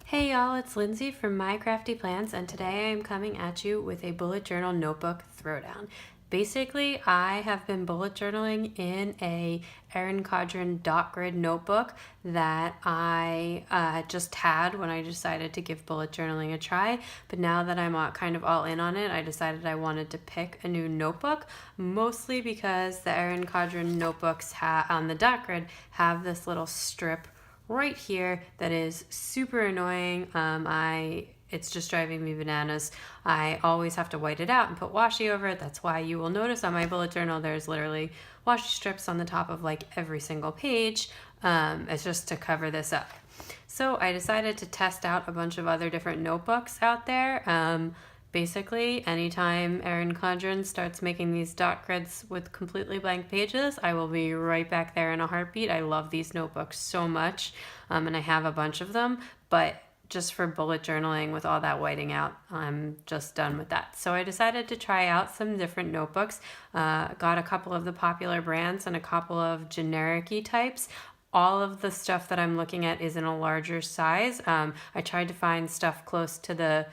Hey y'all, it's Lindsay from My Crafty Plans, and today I am coming at you with a bullet journal notebook throwdown. Basically, I have been bullet journaling in a Erin Condren dot grid notebook that I just had when I decided to give bullet journaling a try. But now that I'm kind of all in on it, I decided I wanted to pick a new notebook, mostly because the Erin Condren notebooks on the dot grid have this little strip right here that is super annoying. It's just driving me bananas. I always have to white it out and put washi over it. That's why you will notice on my bullet journal there's literally washi strips on the top of like every single page. It's just to cover this up. So I decided to test out a bunch of other different notebooks out there. Basically, anytime Erin Condren starts making these dot grids with completely blank pages, I will be right back there in a heartbeat. I love these notebooks so much, and I have a bunch of them, but just for bullet journaling with all that whiting out, I'm just done with that. So I decided to try out some different notebooks, got a couple of the popular brands and a couple of generic-y types. All of the stuff that I'm looking at is in a larger size. I tried to find stuff close to the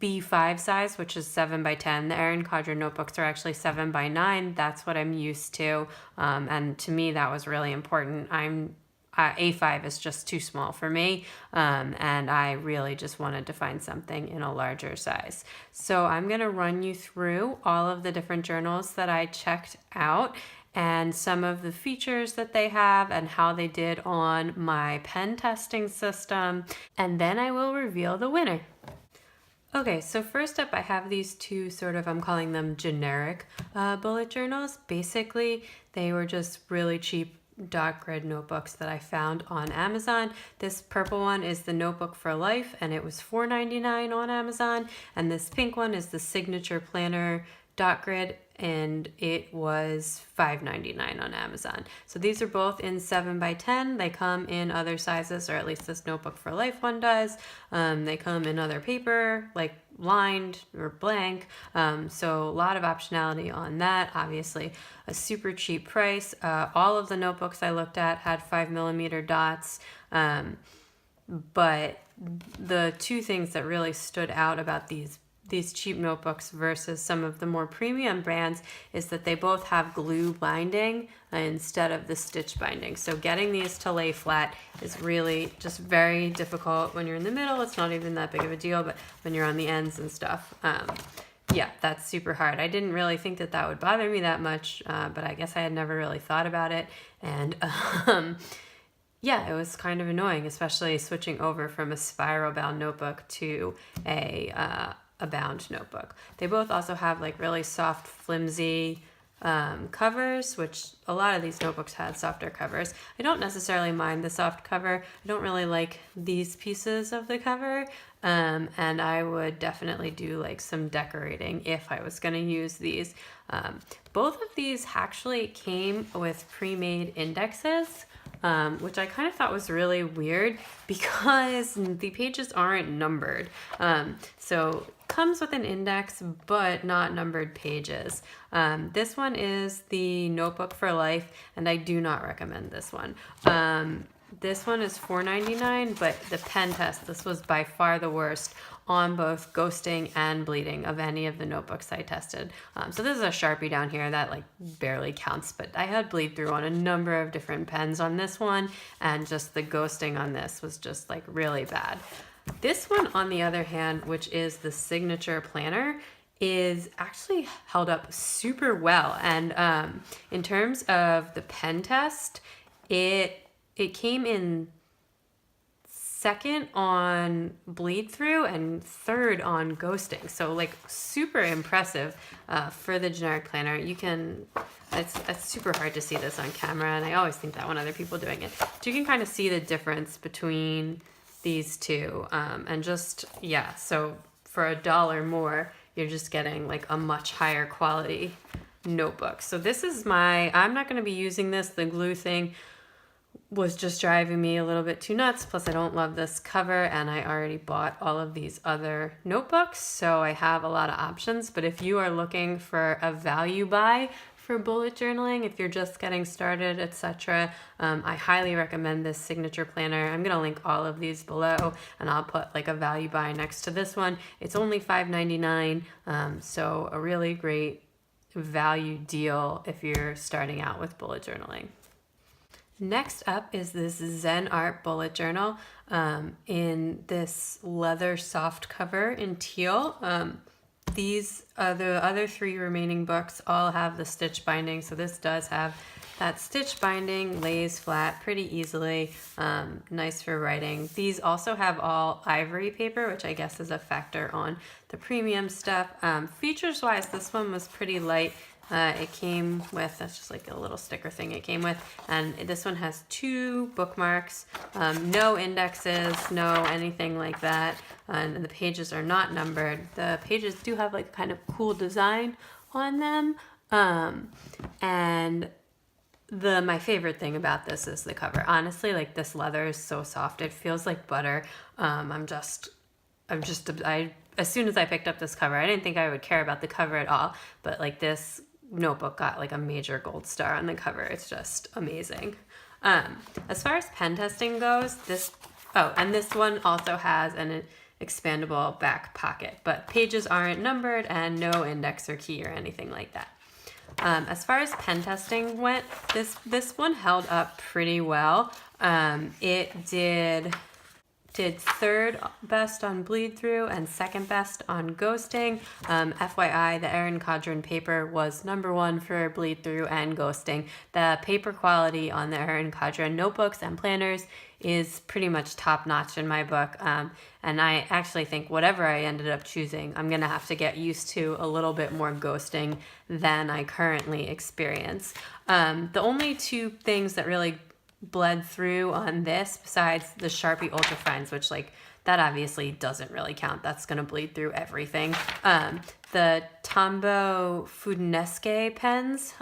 B5 size, which is 7 by 10. The Erin Condren notebooks are actually 7 by 9. That's what I'm used to. And to me, that was really important. A5 is just too small for me. And I really just wanted to find something in a larger size. So I'm going to run you through all of the different journals that I checked out and some of the features that they have and how they did on my pen testing system. And then I will reveal the winner. Okay, so first up I have these two I'm calling them generic bullet journals. Basically, they were just really cheap dot grid notebooks that I found on Amazon. This purple one is the Notebook for Life and it was $4.99 on Amazon. And this pink one is the Signature Planner dot grid and it was $5.99 on Amazon. So these are both in 7 by 10. They come in other sizes, or at least this Notebook for Life one does. They come in other paper, like lined or blank. So a lot of optionality on that. Obviously, a super cheap price. All of the notebooks I looked at had 5mm dots. But the two things that really stood out about these cheap notebooks versus some of the more premium brands is that they both have glue binding instead of the stitch binding. So getting these to lay flat is really just very difficult. When you're in the middle, it's not even that big of a deal, but when you're on the ends and stuff, yeah, that's super hard. I didn't really think that that would bother me that much, but I guess I had never really thought about it. And yeah, it was kind of annoying, especially switching over from a spiral bound notebook to a bound notebook. They both also have like really soft, flimsy covers, which a lot of these notebooks had softer covers. I don't necessarily mind the soft cover. I don't really like these pieces of the cover, and I would definitely do like some decorating if I was going to use these. Both of these actually came with pre-made indexes, which I kind of thought was really weird because the pages aren't numbered. So comes with an index, but not numbered pages. This one is the Notebook for Life, and I do not recommend this one. This one is $4.99, but the pen test, this was by far the worst on both ghosting and bleeding of any of the notebooks I tested. So this is a Sharpie down here that like barely counts, but I had bleed through on a number of different pens on this one, and just the ghosting on this was just like really bad. This one, on the other hand, which is the Signature Planner, is actually held up super well. And in terms of the pen test, it came in second on bleed through and third on ghosting. So like super impressive for the generic planner. It's super hard to see this on camera, and I always think that when other people doing it. But you can kind of see the difference between these two, and just, yeah, so for $1 more, you're just getting like a much higher quality notebook. So this is I'm not going to be using this. The glue thing was just driving me a little bit too nuts. Plus I don't love this cover, and I already bought all of these other notebooks, so I have a lot of options. But if you are looking for a value buy For bullet journaling, if you're just getting started, etc., I highly recommend this signature planner. I'm going to link all of these below, and I'll put like a value buy next to this one. It's only $5.99, so a really great value deal if you're starting out with bullet journaling. Next up is this ZenArt bullet journal in this leather soft cover in teal. These the other three remaining books all have the stitch binding, so this does have that stitch binding, lays flat pretty easily, nice for writing. These also have all ivory paper, which I guess is a factor on the premium stuff. Features wise, this one was pretty light. It came with, that's just like a little sticker thing it came with, and this one has 2 bookmarks, no indexes, no anything like that, and the pages are not numbered. The pages do have like kind of cool design on them, and my favorite thing about this is the cover. Honestly, like this leather is so soft, it feels like butter. As soon as I picked up this cover, I didn't think I would care about the cover at all, but like this notebook got like a major gold star on the cover. It's just amazing. As far as pen testing goes, this one also has an expandable back pocket, but pages aren't numbered and no index or key or anything like that. As far as pen testing went, this one held up pretty well. It did third best on bleed through and second best on ghosting. FYI, the Erin Condren paper was #1 for bleed through and ghosting. The paper quality on the Erin Condren notebooks and planners is pretty much top notch in my book. And I actually think whatever I ended up choosing, I'm gonna have to get used to a little bit more ghosting than I currently experience. The only 2 things that really bled through on this, besides the Sharpie Ultra Fines, which like that obviously doesn't really count, that's gonna bleed through everything. The Tombow Funesque pens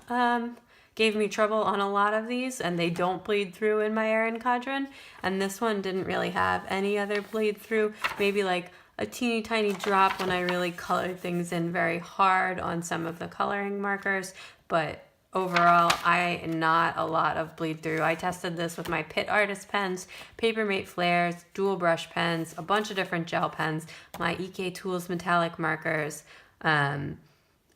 gave me trouble on a lot of these, and they don't bleed through in my Erin Condren, and this one didn't really have any other bleed through, maybe like a teeny tiny drop when I really colored things in very hard on some of the coloring markers, but overall, not a lot of bleed through. I tested this with my Pitt Artist pens, Papermate flares, dual brush pens, a bunch of different gel pens, my EK Tools metallic markers, as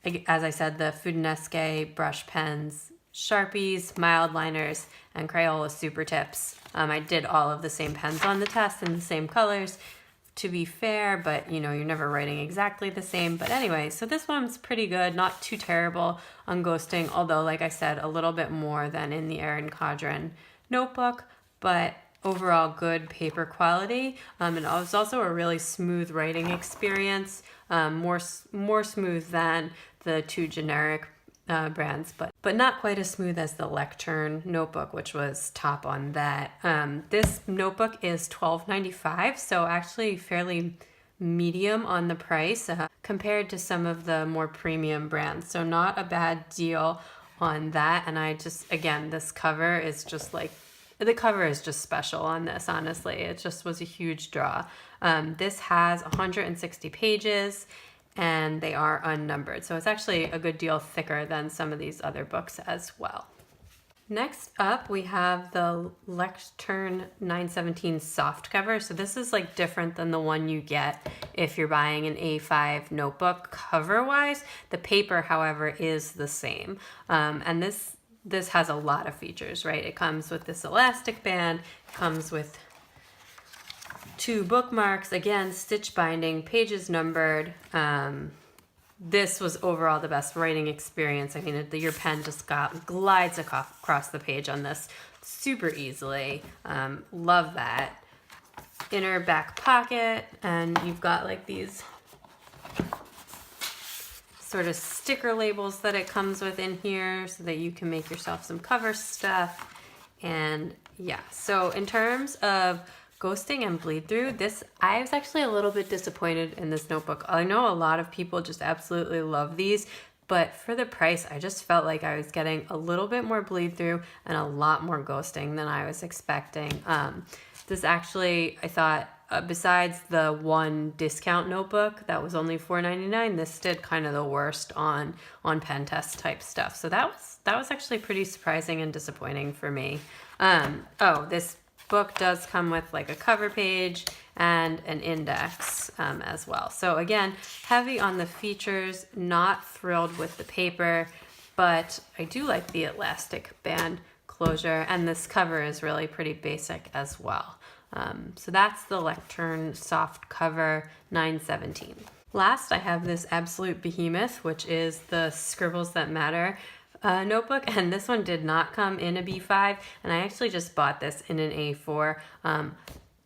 I said, the Funesque brush pens, Sharpies, mild liners, and Crayola super tips. I did all of the same pens on the test in the same colors, to be fair, but you know, you're never writing exactly the same. But anyway, so this one's pretty good, not too terrible on ghosting, although like I said, a little bit more than in the Erin Condren notebook, but overall good paper quality. And it was also a really smooth writing experience, more smooth than the 2 generic brands, but not quite as smooth as the Lectern notebook, which was top on that. This notebook is $12.95, so actually fairly medium on the price compared to some of the more premium brands. So not a bad deal on that. And again, this cover is just like, the cover is just special on this, honestly. It just was a huge draw. This has 160 pages, and they are unnumbered. So it's actually a good deal thicker than some of these other books as well. Next up, we have the Lectern 917 soft cover. So this is like different than the one you get if you're buying an A5 notebook cover-wise. The paper, however, is the same. And this has a lot of features, right? It comes with this elastic band, it comes with 2 bookmarks, again, stitch binding, pages numbered. This was overall the best writing experience. I mean, your pen just glides across the page on this super easily. Love that. Inner back pocket, and you've got like these sort of sticker labels that it comes with in here so that you can make yourself some cover stuff. And yeah, so in terms of ghosting and bleed through, I was actually a little bit disappointed in this notebook. I know a lot of people just absolutely love these, but for the price, I just felt like I was getting a little bit more bleed through and a lot more ghosting than I was expecting. This actually, I thought, besides the one discount notebook that was only $4.99, this did kind of the worst on pen test type stuff. So that was actually pretty surprising and disappointing for me. This book does come with like a cover page and an index as well. So again, heavy on the features, not thrilled with the paper, but I do like the elastic band closure, and this cover is really pretty basic as well. So that's the Lectern soft cover 917. Last, I have this absolute behemoth, which is the Scribbles That Matter notebook, and this one did not come in a B5, and I actually just bought this in an A4.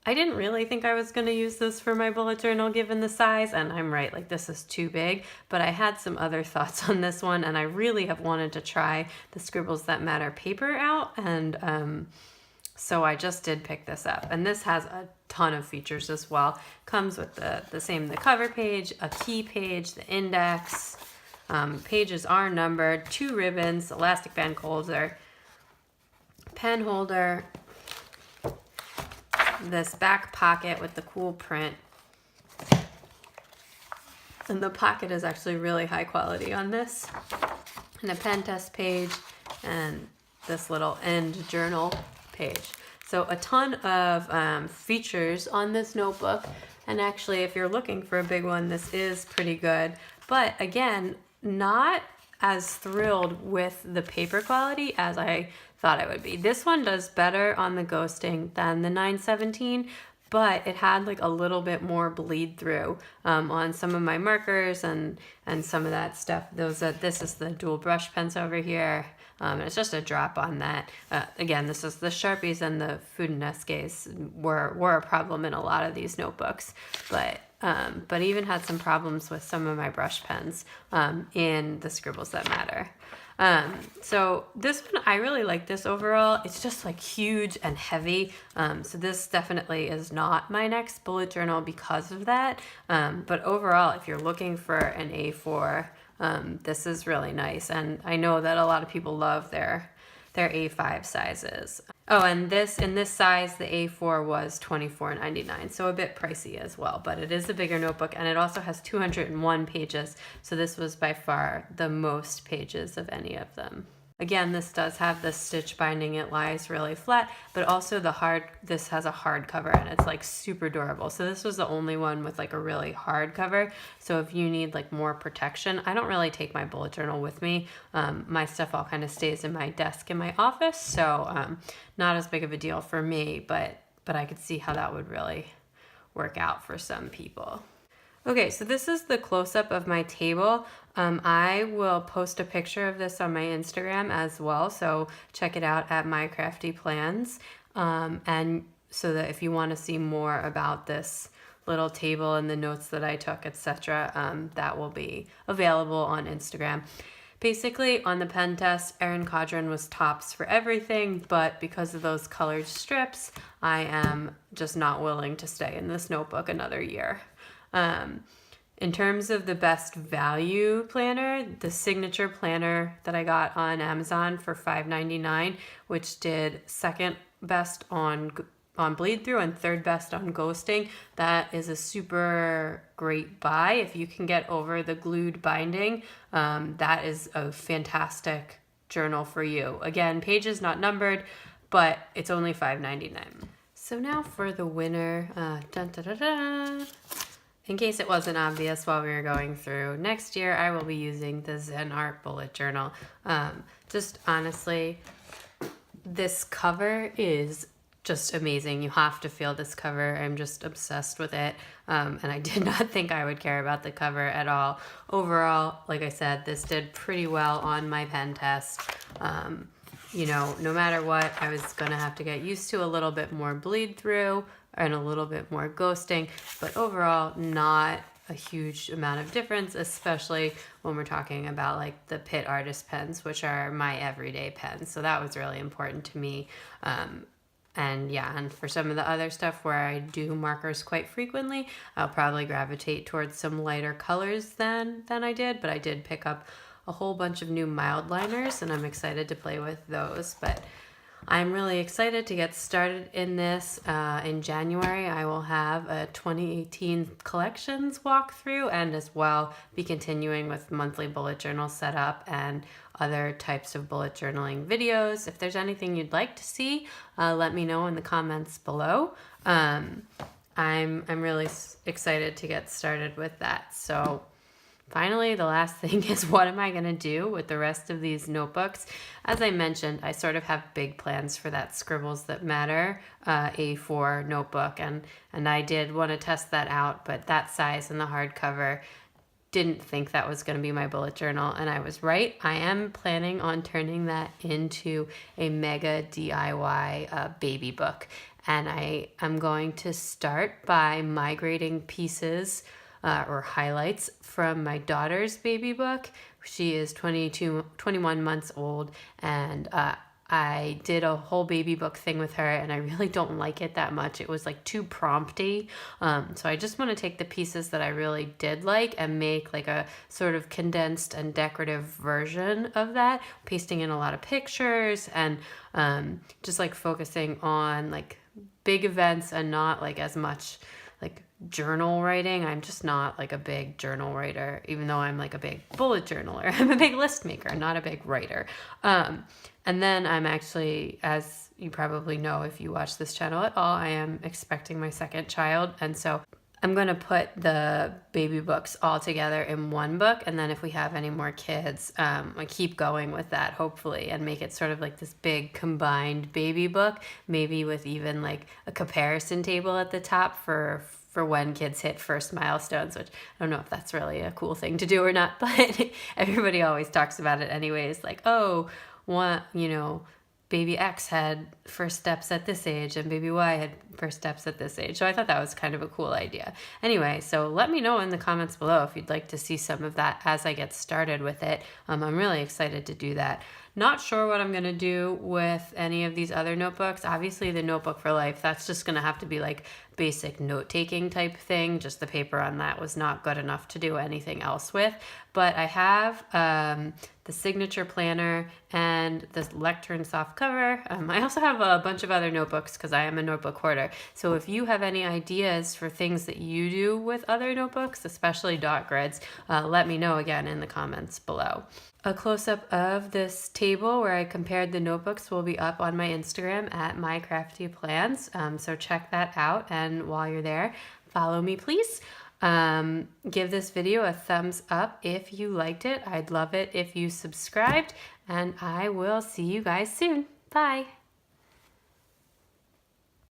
I didn't really think I was going to use this for my bullet journal given the size, and I'm right, like this is too big, but I had some other thoughts on this one, and I really have wanted to try the Scribbles That Matter paper out, and so I just did pick this up. And this has a ton of features as well. Comes with the cover page, a key page, the index, pages are numbered, 2 ribbons, elastic band holder, pen holder, this back pocket with the cool print. And the pocket is actually really high quality on this. And a pen test page and this little end journal page. So a ton of features on this notebook. And actually, if you're looking for a big one, this is pretty good. But again, not as thrilled with the paper quality as I thought it would be. This one does better on the ghosting than the 917, but it had like a little bit more bleed through on some of my markers and some of that stuff. This is the dual brush pens over here. And it's just a drop on that. Again, this is the Sharpies and the Food and Escapes were a problem in a lot of these notebooks, but even had some problems with some of my brush pens in the Scribbles That Matter. So this one, I really like this overall. It's just like huge and heavy. So this definitely is not my next bullet journal because of that. But overall, if you're looking for an A4, this is really nice. And I know that a lot of people love their A5 sizes. Oh, and in this size, the A4 was $24.99, so a bit pricey as well, but it is a bigger notebook, and it also has 201 pages, so this was by far the most pages of any of them. Again, this does have the stitch binding. It lies really flat, but also this has a hard cover, and it's like super durable. So this was the only one with like a really hard cover. So if you need like more protection, I don't really take my bullet journal with me. My stuff all kind of stays in my desk in my office. So not as big of a deal for me, but I could see how that would really work out for some people. Okay, so this is the close-up of my table. I will post a picture of this on my Instagram as well, so check it out at My Crafty Plans. And so that if you want to see more about this little table and the notes that I took, etc., that will be available on Instagram. Basically, on the pen test, Erin Condren was tops for everything, but because of those colored strips, I am just not willing to stay in this notebook another year. In terms of the best value planner, the signature planner that I got on Amazon for $5.99, which did second best on bleed through and third best on ghosting, that is a super great buy. If you can get over the glued binding, that is a fantastic journal for you. Again, pages not numbered, but it's only $5.99. So now for the winner. Dun, dun, dun, dun. In case it wasn't obvious while we were going through, next year I will be using the ZenArt bullet journal. Just honestly, this cover is just amazing. You have to feel this cover. I'm just obsessed with it. And I did not think I would care about the cover at all. Overall, like I said, this did pretty well on my pen test. You know, no matter what, I was going to have to get used to a little bit more bleed through and a little bit more ghosting, but overall not a huge amount of difference, especially when we're talking about like the Pitt Artist pens, which are my everyday pens. So that was really important to me. And for some of the other stuff where I do markers quite frequently, I'll probably gravitate towards some lighter colors than I did, but I did pick up a whole bunch of new mild liners and I'm excited to play with those. But I'm really excited to get started in this. In January, I will have a 2018 collections walkthrough and as well be continuing with monthly bullet journal setup and other types of bullet journaling videos. If there's anything you'd like to see, let me know in the comments below. I'm really excited to get started with that. So finally, the last thing is, what am I going to do with the rest of these notebooks? As I mentioned, I sort of have big plans for that Scribbles That Matter A4 notebook, and I did want to test that out, but that size and the hardcover, didn't think that was going to be my bullet journal, and I was right. I am planning on turning that into a mega DIY baby book, and I'm going to start by migrating pieces or highlights from my daughter's baby book. She is 21 months old, and I did a whole baby book thing with her, and I really don't like it that much. It was like too prompty. So I just want to take the pieces that I really did like and make like a sort of condensed and decorative version of that, pasting in a lot of pictures and just like focusing on like big events and not like as much like journal writing. I'm just not like a big journal writer, even though I'm like a big bullet journaler. I'm a big list maker, not a big writer. And then I'm actually, as you probably know if you watch this channel at all, I am expecting my second child. And so I'm going to put the baby books all together in one book. And then if we have any more kids, I keep going with that, hopefully, and make it sort of like this big combined baby book, maybe with even like a comparison table at the top for when kids hit first milestones, which I don't know if that's really a cool thing to do or not, but everybody always talks about it anyways. Like, oh, baby X had first steps at this age and baby Y had first steps at this age. So I thought that was kind of a cool idea. Anyway, so let me know in the comments below if you'd like to see some of that as I get started with it. I'm really excited to do that. Not sure what I'm going to do with any of these other notebooks. Obviously, the Notebook for Life, that's just going to have to be like basic note-taking type thing. Just the paper on that was not good enough to do anything else with. But I have the signature planner and the lectern soft cover. I also have a bunch of other notebooks because I am a notebook hoarder. So if you have any ideas for things that you do with other notebooks, especially dot grids, let me know again in the comments below. A close-up of this table where I compared the notebooks will be up on my Instagram at mycraftyplans. So check that out, and while you're there, follow me please. Give this video a thumbs up if you liked it. I'd love it if you subscribed, and I will see you guys soon. Bye.